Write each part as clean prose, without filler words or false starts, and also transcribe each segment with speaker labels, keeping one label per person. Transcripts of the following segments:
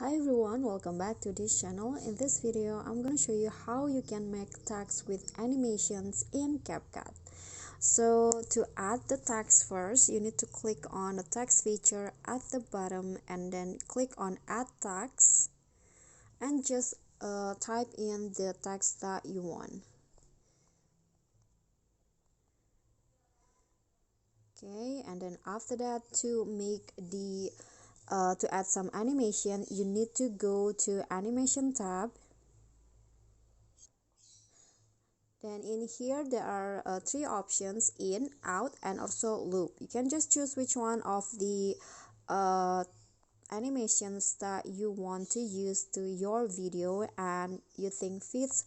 Speaker 1: Hi everyone, welcome back to this channel. In this video, I'm going to show you how you can make text with animations in CapCut. So to add the text first, you need to click on the text feature at the bottom and then click on add text and just type in the text that you want. Okay, and then after that, to add some animation, you need to go to animation tab. Then in here there are three options: in, out, and also loop. You can just choose which one of the uh, animations that you want to use to your video and you think fits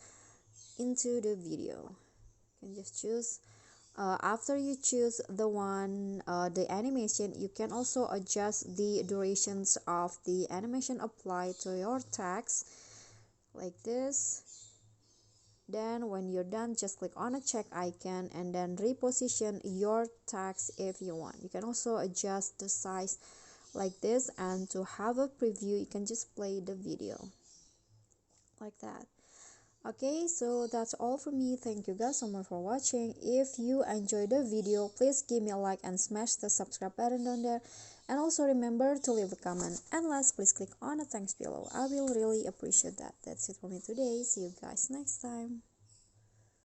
Speaker 1: into the video. You can just choose. After you choose the animation, you can also adjust the durations of the animation applied to your text like this. Then when you're done, just click on a check icon and then reposition your text if you want. You can also adjust the size like this, and to have a preview you can just play the video like that. Okay, so that's all for me. Thank you guys so much for watching. If you enjoyed the video, please give me a like and smash the subscribe button down there, and also remember to leave a comment, and last, please click on the thanks below. I will really appreciate that. That's it for me today. See you guys next time.